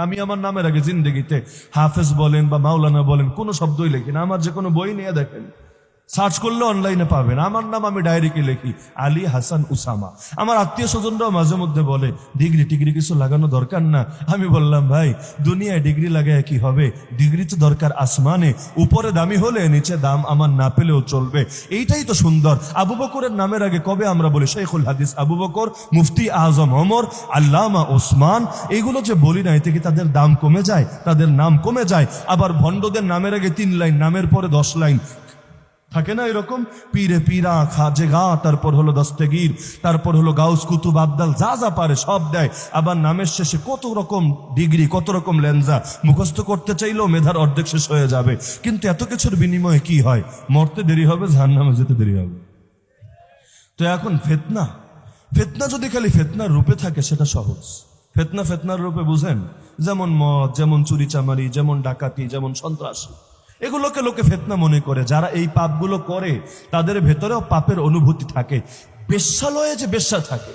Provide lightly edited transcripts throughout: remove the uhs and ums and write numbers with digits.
আমি আমার নামের আগে জিন্দেগিতে হাফেজ বলেন বা মাওলানা বলেন কোনো শব্দই লিখি না। আমার যে কোনো বই নিয়ে দেখেন, সার্চ করলে অনলাইনে পাবেন, আমার নাম আমি ডায়েরিকে লিখি আলী হাসান উসামা। আমার আত্মীয় স্বজনরাও মাঝে মধ্যে বলে ডিগ্রি টিগ্রি কিছু লাগানো দরকার না। আমি বললাম ভাই, দুনিয়ায় ডিগ্রি লাগায় কি হবে? ডিগ্রি তো দরকার আসমানে, উপরে দামি হলে নিচে দাম আমার না পেলেও চলবে। এইটাই তো সুন্দর। আবু বকরের নামের আগে কবে আমরা বলি শেখুল হাদিস আবু বকর, মুফতি আজম ওমর, আল্লামা ওসমান, এইগুলো যে বলি না, এতে কি তাদের দাম কমে যায়? তাদের নাম কমে যায়? আবার ভণ্ডদের নামের আগে 3 লাইন, নামের পরে 10 লাইন থাকে না এরকম? পীরে পীরা, খাজে গা, তারপর হলো দস্তগীর, তারপর হলো গাউস কুতুব আবদাল, যা যা পারে সব দেয়। আবার নামের শেষে কত রকম ডিগ্রি, কত রকম লেনজা, মুখস্থ করতে চাইলেও মেধার অর্ধেক শেষ হয়ে যাবে। কিন্তু এত কিছুর বিনিময়ে কি হয়? মরতে দেরি হবে, জাহান্নামে যেতে দেরি হবে। তো এখন ফিতনা, ফিতনা যদি খালি ফিতনার রূপে থাকে সেটা সহজ। ফিতনা ফিতনার রূপে বুঝেন, যেমন মদ, যেমন চুরি চামারি, যেমন ডাকাতি, যেমন সন্ত্রাসী, এগুলোকে লোকে ফিতনা মনে করে। যারা এই পাপগুলো করে তাদের ভেতরেও পাপের অনুভূতি থাকে। বেশ্যালয়ে যে বেশ্যা থাকে,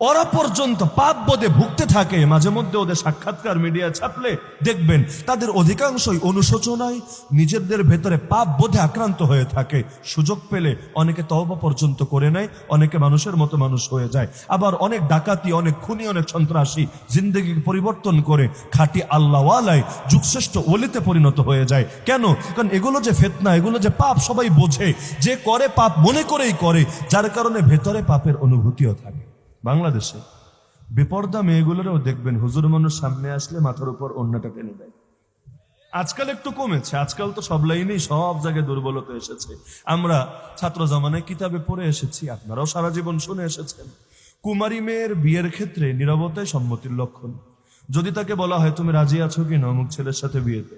ওরা পর্যন্ত পাপ বোধে ভুগতে থাকে। মাঝে মধ্যে ওদের সাক্ষাৎকার মিডিয়া ছাপলে দেখবেন তাদের অধিকাংশই অনুশোচনায় নিজেদের ভেতরে পাপ বোধে আক্রান্ত হয়ে থাকে। সুযোগ পেলে অনেকে তওবা পর্যন্ত করে নেয়, অনেকে মানুষের মতো মানুষ হয়ে যায়। আবার অনেক ডাকাতি, অনেক খুনি, অনেক সন্ত্রাসী জিন্দেগি পরিবর্তন করে খাঁটি আল্লাহওয়ালায় যুগশ্রেষ্ঠ ওলিতে পরিণত হয়ে যায়। কেন? কারণ এগুলো যে ফিতনা, এগুলো যে পাপ সবাই বোঝে। যে করে পাপ মনে করেই করে, যার কারণে ভেতরে পাপের অনুভূতিও থাকে। বাংলাদেশে বেপর্দা মেয়েগুলোরও দেখবেন হুজুর মানুষ সামনে আসলে মাথার উপর ওড়নাটা টেনে দেয়। আজকাল একটু কমেছে, আজকাল তো সব লাইনেই সব জায়গায় দুর্বলতা এসেছে। আমরা ছাত্র জামানায় কিতাবে পড়ে এসেছি, আপনারাও সারা জীবন শুনে এসেছেন, কুমারী মেয়ের বিয়ের ক্ষেত্রে নীরবতাই সম্মতির লক্ষণ। যদি তাকে বলা হয় তুমি রাজি আছো কি না অমুক ছেলের সাথে বিয়েতে,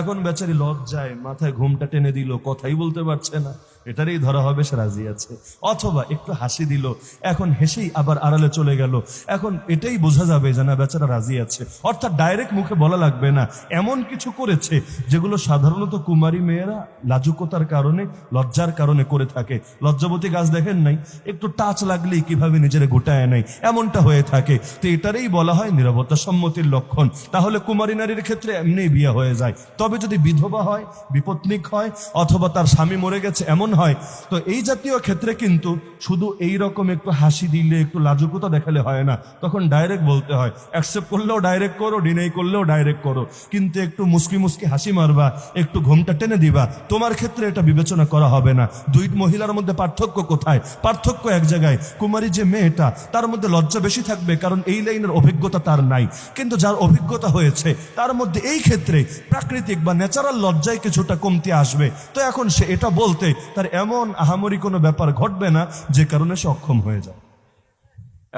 এখন বেচারি লজ্জায় মাথায় ঘুমটা টেনে দিল, কথাই বলতে পারছে না, এটারই ধরা হবে সে রাজি আছে। অথবা একটু হাসি দিল, এখন হেসেই আবার আড়ালে চলে গেল, এখন এটাই বোঝা যাবে যে না বেচারা রাজি আছে। অর্থাৎ ডাইরেক্ট মুখে বলা লাগবে না, এমন কিছু করেছে যেগুলো সাধারণত কুমারী মেয়েরা লাজুকতার কারণে, লজ্জার কারণে করে থাকে। লজ্জাবতী গাছ দেখেন নাই, একটু টাচ লাগলেই কিভাবে নিজের গোটায় নেয়, এমনটা হয়ে থাকে। তো এটারই বলা হয় নীরবতা সম্মতির লক্ষণ। তাহলে কুমারী নারীর ক্ষেত্রে এমনি বিয়ে হয়ে যায়। তবে যদি বিধবা হয়, বিপত্নিক হয়, অথবা তার স্বামী মরে গেছে এমন হয়, তো এই জাতীয় ক্ষেত্রে কিন্তু শুধু এই রকম একটু হাসি দিলে, একটু লাজুকতা দেখালে হয় না, তখন ডাইরেক্ট বলতে হয়। অ্যাকসেপ্ট করলেও ডাইরেক্ট করো, ডিনাই করলেও ডাইরেক্ট করো, কিন্তু একটু মুস্কি মুস্কি হাসি মারবা, একটু ঘুমটা টেনে দিবা, তোমার ক্ষেত্রে এটা বিবেচনা করা হবে না। দুই মহিলার মধ্যে পার্থক্য কোথায়? পার্থক্য এক জায়গায়, কুমারী যে মেয়েটা তার মধ্যে লজ্জা বেশি থাকবে, কারণ এই লাইনের অভিজ্ঞতা তার নাই। কিন্তু যার অভিজ্ঞতা হয়েছে তার মধ্যে এই ক্ষেত্রে প্রাকৃতিক বা ন্যাচারাল লজ্জায় কিছুটা কমতি আসবে। তো এখন সে এটা বলতে তার এমন আহামরি কোনো ব্যাপার ঘটবে না যে কারণে সে অক্ষম হয়ে যায়।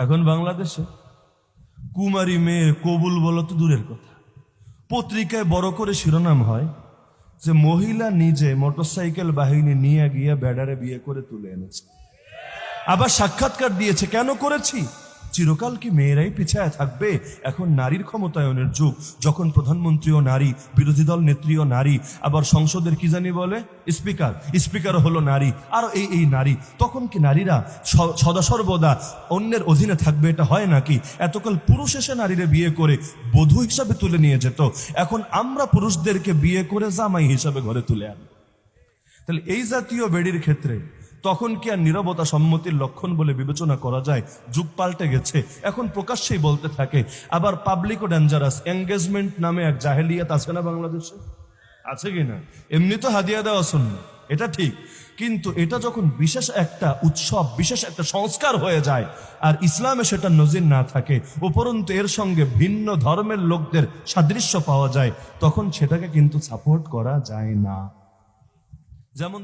এখন বাংলাদেশে কুমারী মেয়ে কবুল বলো তো দূরের কথা, পত্রিকায় বড় করে শিরোনাম হয় যে মহিলা নিজে মোটরসাইকেল বাহিনী নিয়ে গিয়ে বেডারে বিয়ে করে তুলে এনেছে। আবার সাক্ষাৎকার দিয়েছে, কেন করেছি? চিরকাল কি মেয়েরাই পিছায় থাকবে? এখন নারীর ক্ষমতায়নের যুগ, যখন প্রধানমন্ত্রীও নারী, বিরোধী দল নেত্রীও নারী, আবার সংসদের কি জানি বলে স্পিকারও হলো নারী, আর এই নারী, তখন কি নারীরা সদা সর্বদা অন্যের অধীনে থাকবে? এটা হয় নাকি? এতকাল পুরুষ এসে নারীরা বিয়ে করে বধূ হিসাবে তুলে নিয়ে যেত, এখন আমরা পুরুষদেরকে বিয়ে করে জামাই হিসাবে ঘরে তুলে আনি। তাহলে এই জাতীয় বেডির ক্ষেত্রে তখন কি আর নীরবতা সম্মতির লক্ষণ বলে বিবেচনা করা যায়? যুগ পাল্টে গেছে, এখন প্রকাশ্যেই বলতে থাকে। আবার পাবলিক ও ডেঞ্জারাস এঙ্গেজমেন্ট নামে এক জাহেলিয়াত আছে না বাংলাদেশে? আছে কিনা? এমনি তো হাদিয়া দেওয়া শূন্য, এটা ঠিক, কিন্তু এটা যখন বিশেষ একটা উৎসব, বিশেষ একটা সংস্কার হয়ে যায়, আর ইসলামে সেটা নজির না থাকে, উপরন্তু এর সঙ্গে ভিন্ন ধর্মের লোকদের সাদৃশ্য পাওয়া যায়, তখন সেটাকে কিন্তু সাপোর্ট করা যায় না। যেমন